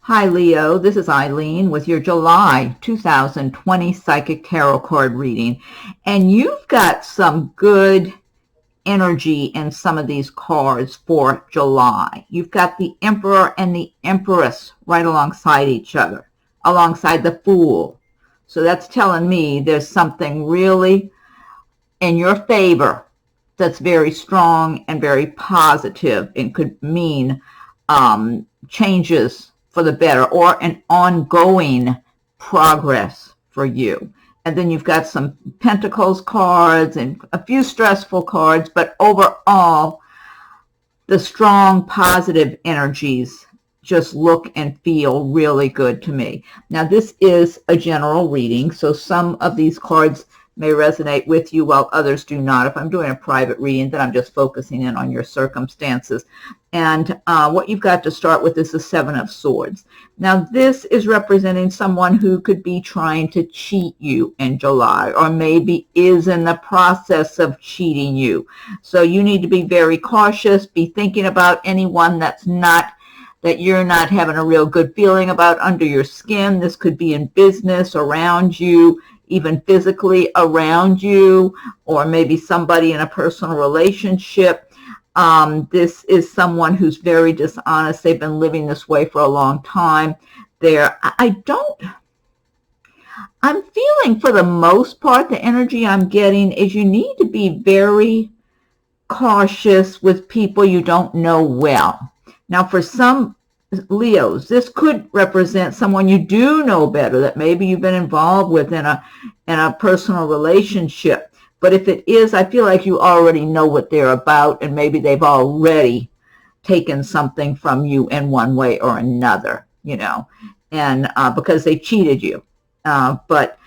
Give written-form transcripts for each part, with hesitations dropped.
Hi Leo, this is Eileen with your July 2020 Psychic Tarot card reading. And you've got some good energy in some of these cards for July. You've got the Emperor and the Empress right alongside each other, alongside the Fool. So that's telling me there's something really in your favor that's very strong and very positive and could mean changes for the better or an ongoing progress for you. And then you've got some Pentacles cards and a few stressful cards, but overall, the strong positive energies just look and feel really good to me. Now, this is a general reading, so some of these cards may resonate with you while others do not. If I'm doing a private reading, then I'm just focusing in on your circumstances. And what you've got to start with is the Seven of Swords. Now, this is representing someone who could be trying to cheat you in July, or maybe is in the process of cheating you. So you need to be very cautious, be thinking about anyone that you're not having a real good feeling about under your skin. This could be in business, around you, even physically around you, or maybe somebody in a personal relationship. This is someone who's very dishonest. They've been living this way for a long time. I'm feeling for the most part, the energy I'm getting is you need to be very cautious with people you don't know well. Now, for some Leos, this could represent someone you do know better, that maybe you've been involved with in a personal relationship. But if it is, I feel like you already know what they're about, and maybe they've already taken something from you in one way or another, and because they cheated you. But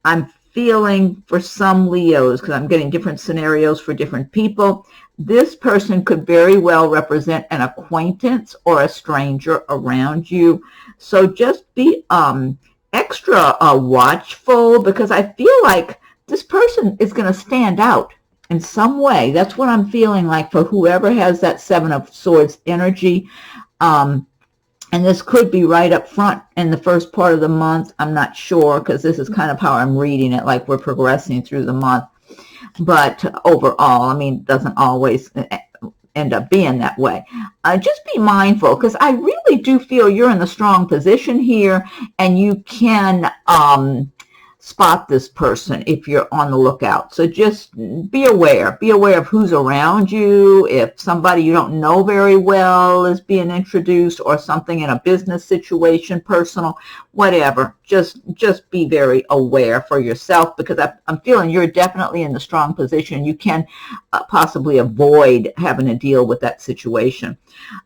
I'm feeling for some Leos, because I'm getting different scenarios for different people, this person could very well represent an acquaintance or a stranger around you. So just be extra watchful, because I feel like this person is going to stand out in some way. That's what I'm feeling like for whoever has that Seven of Swords energy. And this could be right up front in the first part of the month. I'm not sure, because this is kind of how I'm reading it, like we're progressing through the month. But overall, it doesn't always end up being that way. Just be mindful, because I really do feel you're in the strong position here, and you can spot this person if you're on the lookout. So just be aware of who's around you. If somebody you don't know very well is being introduced, or something in a business situation, personal, whatever, just be very aware for yourself, because I'm feeling you're definitely in the strong position. You can possibly avoid having to deal with that situation.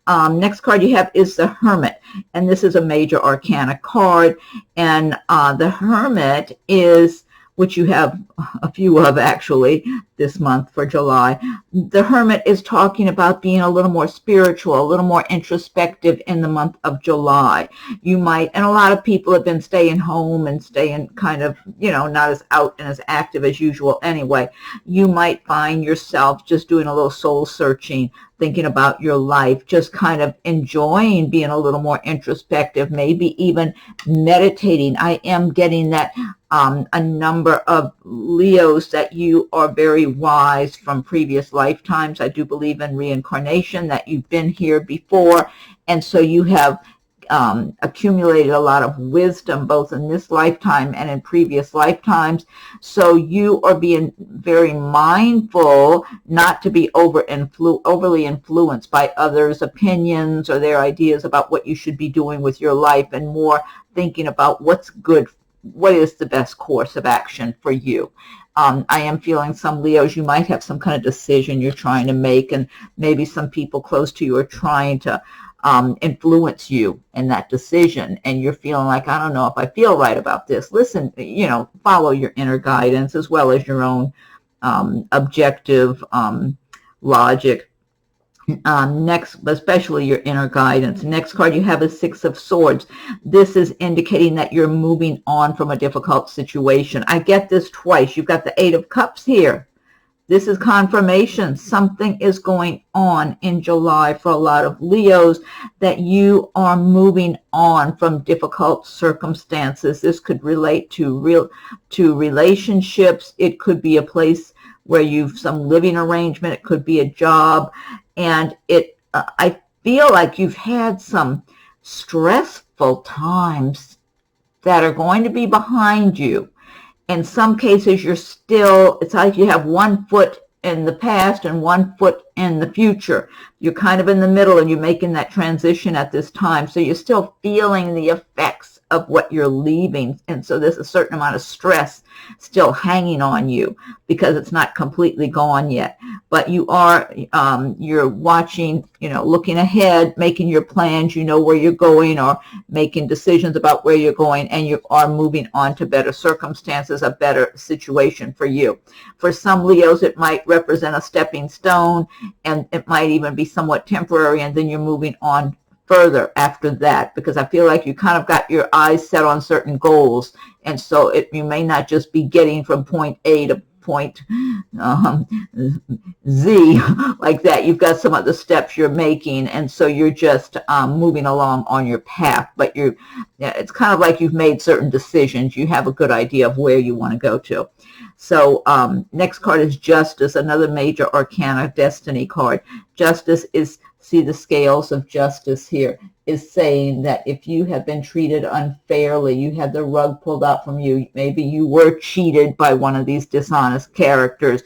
Next card you have is the Hermit, and this is a major arcana card, and the Hermit is, which you have a few of actually this month for July. The Hermit is talking about being a little more spiritual, a little more introspective in the month of July. You might, and a lot of people have been staying home and staying kind of, not as out and as active as usual anyway. You might find yourself just doing a little soul searching, thinking about your life, just kind of enjoying being a little more introspective, maybe even meditating. I am getting that a number of Leos that you are very wise from previous lifetimes. I do believe in reincarnation, that you've been here before, and so you have accumulated a lot of wisdom both in this lifetime and in previous lifetimes. So you are being very mindful not to be overly influenced by others' opinions or their ideas about what you should be doing with your life, and more thinking about what is the best course of action for you. I am feeling some Leos, you might have some kind of decision you're trying to make, and maybe some people close to you are trying to influence you in that decision, and you're feeling like, I don't know if I feel right about this. Listen, follow your inner guidance as well as your own objective logic. Next, especially your inner guidance. Next card you have is Six of Swords. This is indicating that you're moving on from a difficult situation. I get this twice. You've got the Eight of Cups here, This is confirmation. Something is going on in July for a lot of Leos, that you are moving on from difficult circumstances. This could relate to relationships. It could be a place where you've some living arrangement. It could be a job. And I feel like you've had some stressful times that are going to be behind you. In some cases, it's like you have one foot in the past and one foot in the future. You're kind of in the middle, and you're making that transition at this time. So you're still feeling the effects of what you're leaving. And so there's a certain amount of stress still hanging on you because it's not completely gone yet. But you are, you're watching, looking ahead, making your plans, where you're going, or making decisions about where you're going, and you are moving on to better circumstances, a better situation for you. For some Leos, it might represent a stepping stone, and it might even be somewhat temporary, and then you're moving on further after that, because I feel like you kind of got your eyes set on certain goals, and so you may not just be getting from point A to point Z like that. You've got some other steps you're making, and so you're just moving along on your path, but it's kind of like you've made certain decisions. You have a good idea of where you want to go to. So next card is Justice, another major arcana destiny card. Justice is, see the scales of justice here, is saying that if you have been treated unfairly, you had the rug pulled out from you, maybe you were cheated by one of these dishonest characters,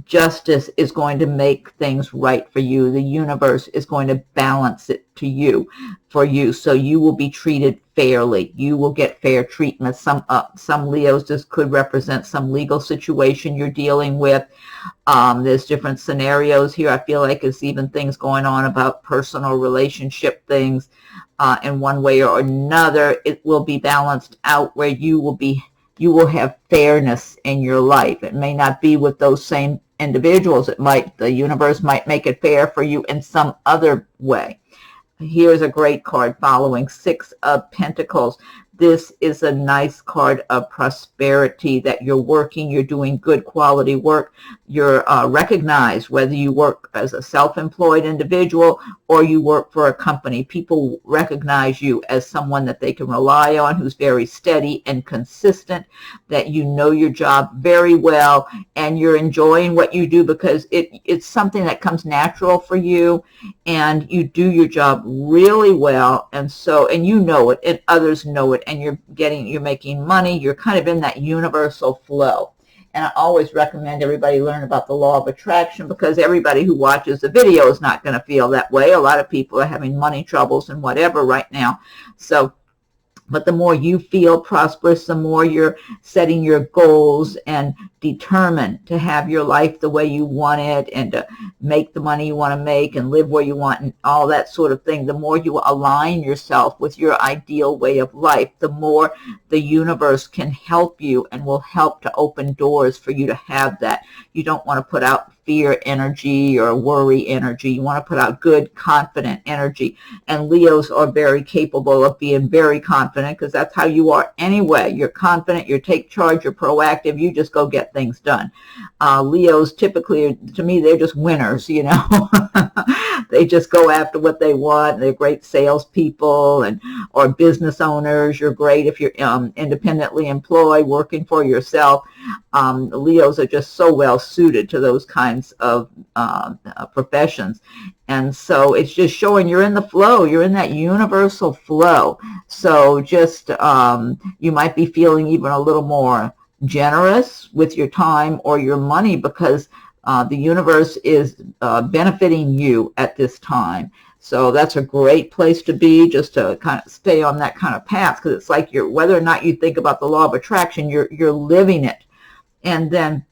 justice is going to make things right for you. The universe is going to balance it for you, so you will be treated fairly. You will get fair treatment. Some Leos, this could represent some legal situation you're dealing with. There's different scenarios here. I feel like it's even things going on about personal relationship things. In one way or another, it will be balanced out where you will have fairness in your life. It may not be with those same individuals. The universe might make it fair for you in some other way. Here's a great card following, Six of Pentacles. This is a nice card of prosperity, that you're working, you're doing good quality work, you're recognized, whether you work as a self-employed individual or you work for a company. People recognize you as someone that they can rely on, who's very steady and consistent, that you know your job very well, and you're enjoying what you do because it's something that comes natural for you, and you do your job really well, and you know it, and others know it, and you're making money. You're kind of in that universal flow. And I always recommend everybody learn about the law of attraction, because everybody who watches the video is not going to feel that way. A lot of people are having money troubles and whatever right now. But the more you feel prosperous, the more you're setting your goals and determined to have your life the way you want it, and to make the money you want to make and live where you want and all that sort of thing. The more you align yourself with your ideal way of life, the more the universe can help you and will help to open doors for you to have that. You don't want to put out fear energy or worry energy. You want to put out good, confident energy. And Leos are very capable of being very confident, because that's how you are anyway. You're confident, you take charge, you're proactive, you just go get things done. Leos typically, to me, they're just winners, They just go after what they want. They're great salespeople or business owners. You're great if you're independently employed, working for yourself. Leos are just so well suited to those kinds of professions. And so it's just showing you're in the flow. You're in that universal flow. So just you might be feeling even a little more generous with your time or your money, because the universe is benefiting you at this time. So that's a great place to be, just to kind of stay on that kind of path, because it's like whether or not you think about the law of attraction, you're living it. And then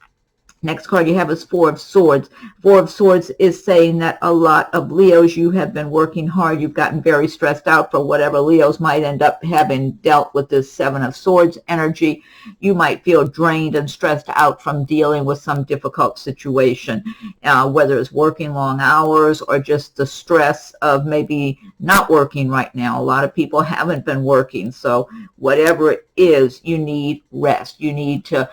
next card you have is Four of Swords. Four of Swords is saying that a lot of Leos, you have been working hard. You've gotten very stressed out for whatever Leos might end up having dealt with this Seven of Swords energy. You might feel drained and stressed out from dealing with some difficult situation, whether it's working long hours or just the stress of maybe not working right now. A lot of people haven't been working. So whatever it is, you need rest. You need to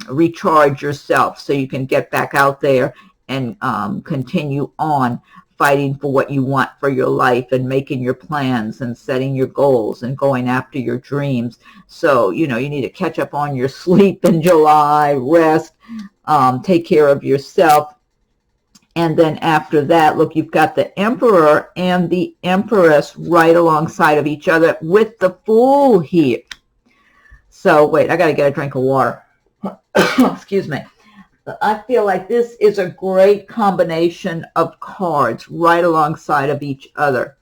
recharge yourself so you can get back out there and continue on fighting for what you want for your life and making your plans and setting your goals and going after your dreams. So, you know, you need to catch up on your sleep in July, rest, take care of yourself. And then after that, look, you've got the Emperor and the Empress right alongside of each other with the Fool here. So, wait, I got to get a drink of water. Excuse me. I feel like this is a great combination of cards right alongside of each other.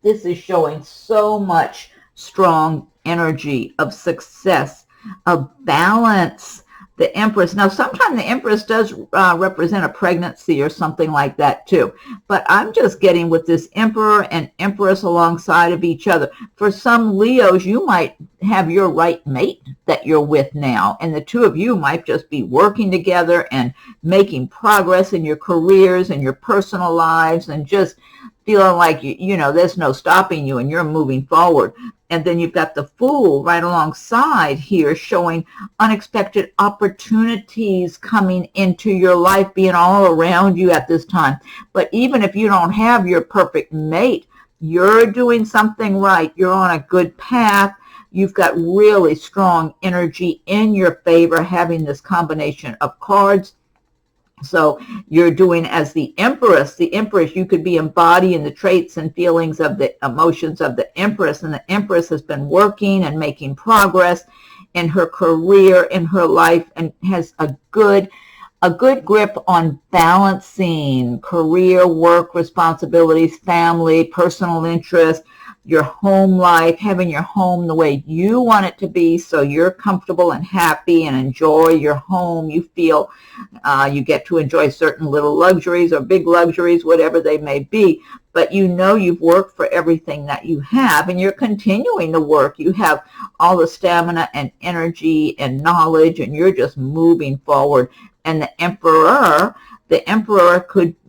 This is showing so much strong energy of success, of balance. The Empress. Now, sometimes the Empress does represent a pregnancy or something like that too. But I'm just getting with this Emperor and Empress alongside of each other. For some Leos, you might have your right mate that you're with now. And the two of you might just be working together and making progress in your careers and your personal lives and just feeling like, you know, there's no stopping you and you're moving forward. And then you've got the Fool right alongside here showing unexpected opportunities coming into your life, being all around you at this time. But even if you don't have your perfect mate, you're doing something right. You're on a good path. You've got really strong energy in your favor having this combination of cards. So you're doing as the Empress. The Empress, you could be embodying the traits and feelings of the emotions of the Empress. And the Empress has been working and making progress in her career, in her life, and has a good grip on balancing career, work, responsibilities, family, personal interests, your home life, having your home the way you want it to be so you're comfortable and happy and enjoy your home. You feel you get to enjoy certain little luxuries or big luxuries, whatever they may be. But you know you've worked for everything that you have and you're continuing to work. You have all the stamina and energy and knowledge and you're just moving forward. And the Emperor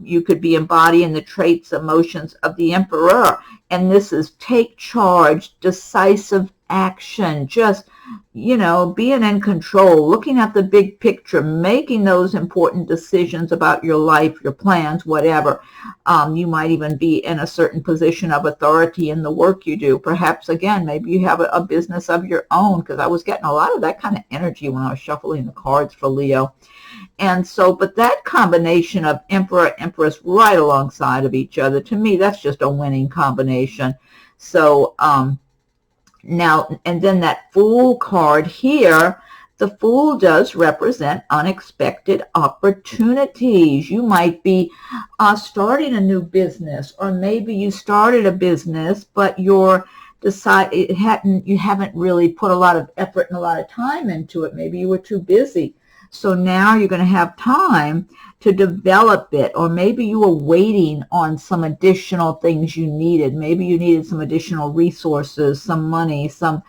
you could be embodying the traits, emotions of the Emperor. And this is take charge, decisive action, just, you know, being in control, looking at the big picture, making those important decisions about your life, your plans, whatever. You might even be in a certain position of authority in the work you do. Perhaps, again, maybe you have a business of your own, because I was getting a lot of that kind of energy when I was shuffling the cards for Leo. And so, but that combination of Emperor, Empress right alongside of each other, to me, that's just a winning combination. So, now, and then that Fool card here, the Fool does represent unexpected opportunities. You might be starting a new business, or maybe you started a business, but you haven't really put a lot of effort and a lot of time into it. Maybe you were too busy. So now you're going to have time to develop it, or maybe you were waiting on some additional things you needed. Maybe you needed some additional resources, some money, some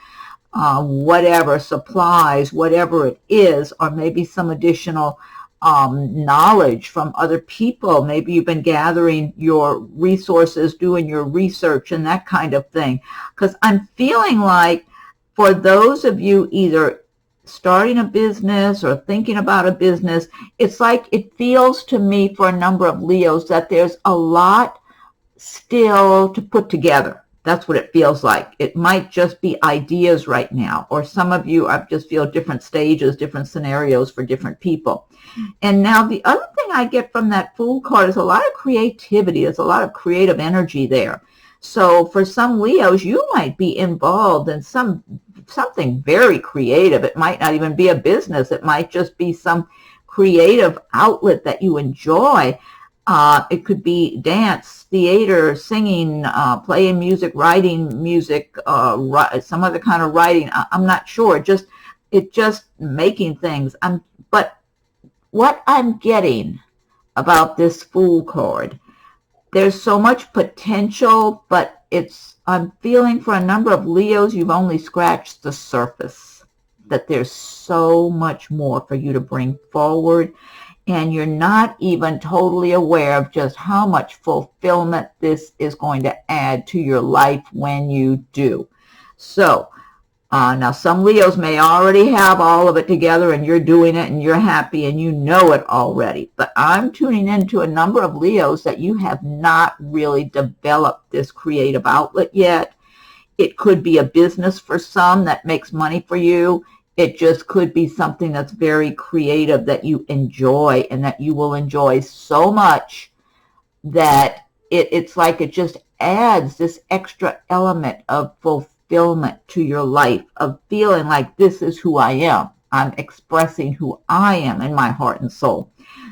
whatever, supplies, whatever it is, or maybe some additional knowledge from other people. Maybe you've been gathering your resources, doing your research and that kind of thing. Because I'm feeling like for those of you either starting a business or thinking about a business, it's like it feels to me for a number of Leos that there's a lot still to put together. That's what it feels like. It might just be ideas right now, or some of you, I just feel different stages, different scenarios for different people. And now the other thing I get from that Fool card is a lot of creativity. There's a lot of creative energy there. So for some Leos, you might be involved in something very creative. It might not even be a business. It might just be some creative outlet that you enjoy. It could be dance, theater, singing, playing music, writing music, some other kind of writing. I'm not sure. Just making things. But what I'm getting about this Fool card, there's so much potential, but I'm feeling for a number of Leos, you've only scratched the surface, that there's so much more for you to bring forward, and you're not even totally aware of just how much fulfillment this is going to add to your life when you do. So, Now, some Leos may already have all of it together and you're doing it and you're happy and you know it already. But I'm tuning into a number of Leos that you have not really developed this creative outlet yet. It could be a business for some that makes money for you. It just could be something that's very creative that you enjoy and that you will enjoy so much that it's like it just adds this extra element of fulfillment to your life, of feeling like this is who I am. I'm expressing who I am in my heart and soul.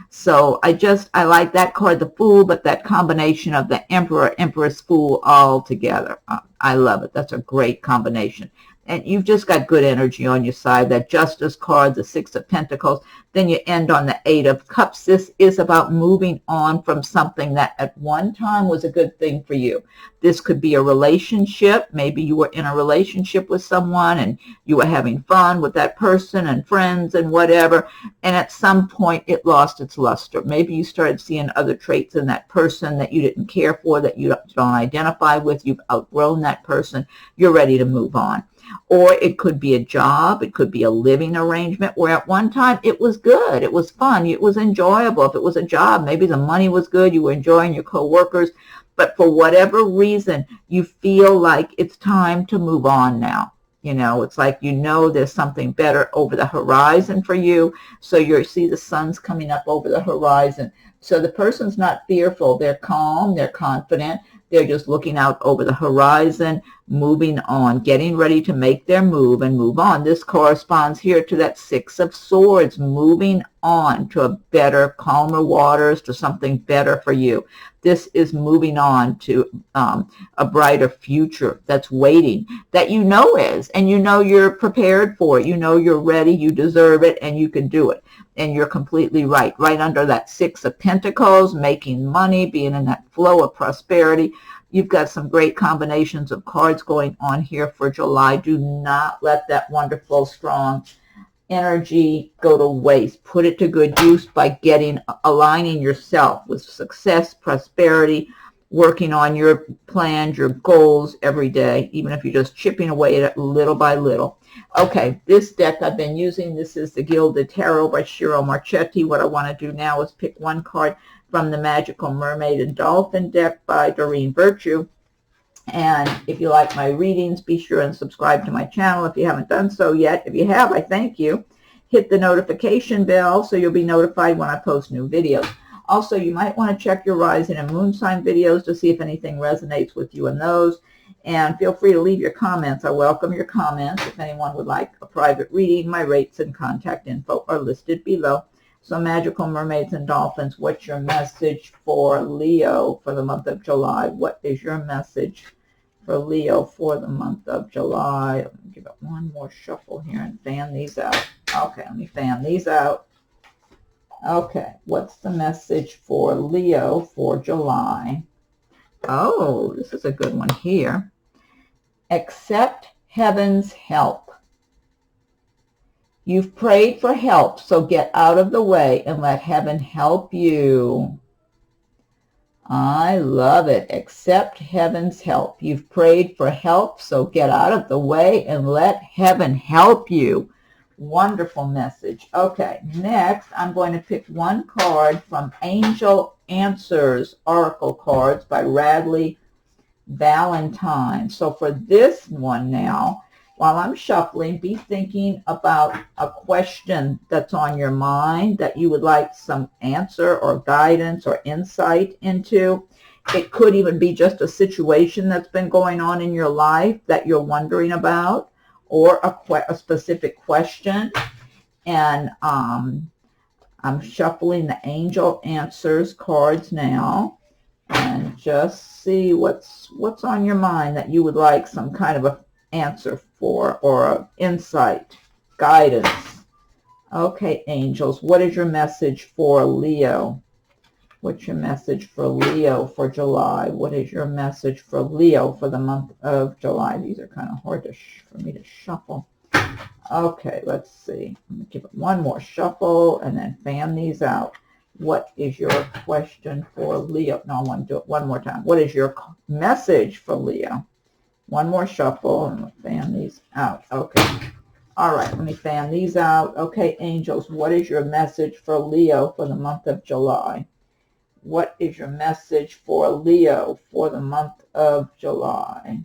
So I like that card, the Fool, but that combination of the Emperor, Empress, Fool all together. I love it. That's a great combination. And you've just got good energy on your side. That Justice card, the Six of Pentacles, then you end on the Eight of Cups. This is about moving on from something that at one time was a good thing for you. This could be a relationship. Maybe you were in a relationship with someone and you were having fun with that person and friends and whatever. And at some point it lost its luster. Maybe you started seeing other traits in that person that you didn't care for, that you don't identify with. You've outgrown that person. You're ready to move on. Or it could be a job, it could be a living arrangement where at one time it was good, it was fun, it was enjoyable. If it was a job, maybe the money was good, you were enjoying your co-workers, but for whatever reason, you feel like it's time to move on now. You know, it's like there's something better over the horizon for you, so you see the sun's coming up over the horizon. So the person's not fearful, they're calm, they're confident, they're just looking out over the horizon, moving on, getting ready to make their move and move on. This corresponds here to that Six of Swords, moving on to a better, calmer waters, to something better for you. This is moving on to a brighter future that's waiting, that you know is, and you know you're prepared for it. You know you're ready, you deserve it, and you can do it. And you're completely right. Right under that Six of Pentacles, making money, being in that flow of prosperity. You've got some great combinations of cards going on here for July. Do not let that wonderful, strong energy go to waste. Put it to good use by aligning yourself with success, prosperity, working on your plans, your goals every day, even if you're just chipping away at it little by little. Okay, this deck I've been using, this is the Gilded Tarot by Ciro Marchetti. What I want to do now is pick one card from the Magical Mermaid and Dolphin deck by Doreen Virtue. And if you like my readings, be sure and subscribe to my channel if you haven't done so yet. If you have, I thank you. Hit the notification bell so you'll be notified when I post new videos. Also, you might want to check your rising and moon sign videos to see if anything resonates with you in those. And feel free to leave your comments. I welcome your comments. If anyone would like a private reading, my rates and contact info are listed below. So Magical Mermaids and Dolphins, what's your message for Leo for the month of July? What is your message for Leo for the month of July? Let me give it one more shuffle here and fan these out. Okay, let me fan these out. Okay, what's the message for Leo for July? Oh, this is a good one here. Accept heaven's help. You've prayed for help, so get out of the way and let heaven help you. I love it. Accept heaven's help. You've prayed for help, so get out of the way and let heaven help you. Wonderful message. Okay, next I'm going to pick one card from Angel Answers Oracle Cards by Radleigh, Valentine. So for this one now, while I'm shuffling, be thinking about a question that's on your mind that you would like some answer or guidance or insight into. It could even be just a situation that's been going on in your life that you're wondering about, or a specific question. And I'm shuffling the Angel Answers cards now, and just see what's on your mind that you would like some kind of a answer for, or insight, guidance. Okay, angels, what is your message for Leo? What's your message for Leo for July? What is your message for Leo for the month of July? These are kind of hard for me to shuffle. Okay, let's see. I'm going to give it one more shuffle and then fan these out. What is your question for Leo? No, I want to do it one more time. What is your message for Leo? One more shuffle, and we'll fan these out. Okay. All right, let me fan these out. Okay, angels, what is your message for Leo for the month of July? What is your message for Leo for the month of July?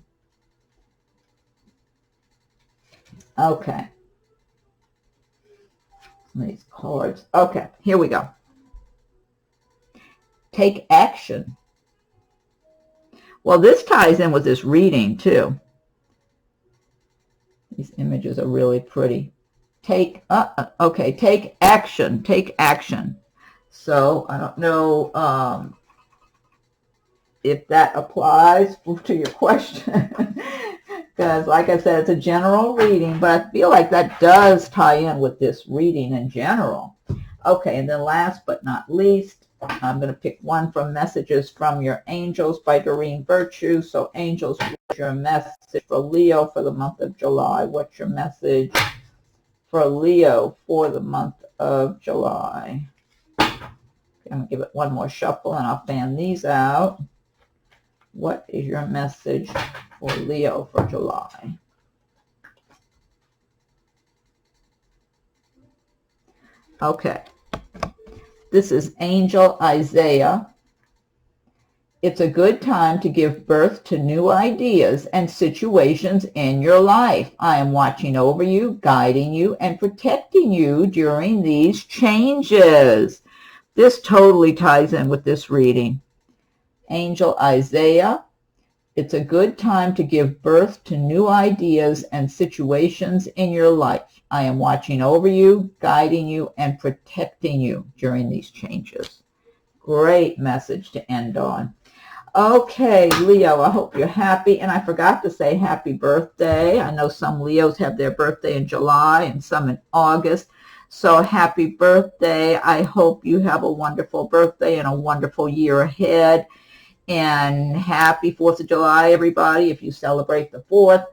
Okay. These cards. Okay, here we go. Take action. Well, this ties in with this reading, too. These images are really pretty. Take action. Take action. So, I don't know if that applies to your question. Because, like I said, it's a general reading, but I feel like that does tie in with this reading in general. Okay, and then last but not least, I'm going to pick one from Messages from Your Angels by Doreen Virtue. So, angels, what's your message for Leo for the month of July? What's your message for Leo for the month of July? Okay, I'm going to give it one more shuffle, and I'll fan these out. What is your message for Leo for July? Okay. This is Angel Isaiah. It's a good time to give birth to new ideas and situations in your life. I am watching over you, guiding you, and protecting you during these changes. This totally ties in with this reading. Angel Isaiah, it's a good time to give birth to new ideas and situations in your life. I am watching over you, guiding you, and protecting you during these changes. Great message to end on. Okay, Leo, I hope you're happy. And I forgot to say happy birthday. I know some Leos have their birthday in July and some in August. So happy birthday. I hope you have a wonderful birthday and a wonderful year ahead. And happy 4th of July, everybody, if you celebrate the 4th.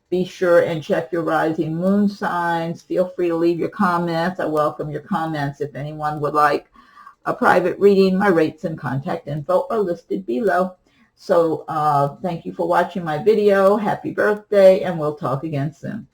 Be sure and check your rising moon signs. Feel free to leave your comments. I welcome your comments. If anyone would like a private reading, my rates and contact info are listed below. So thank you for watching my video. Happy birthday, and we'll talk again soon.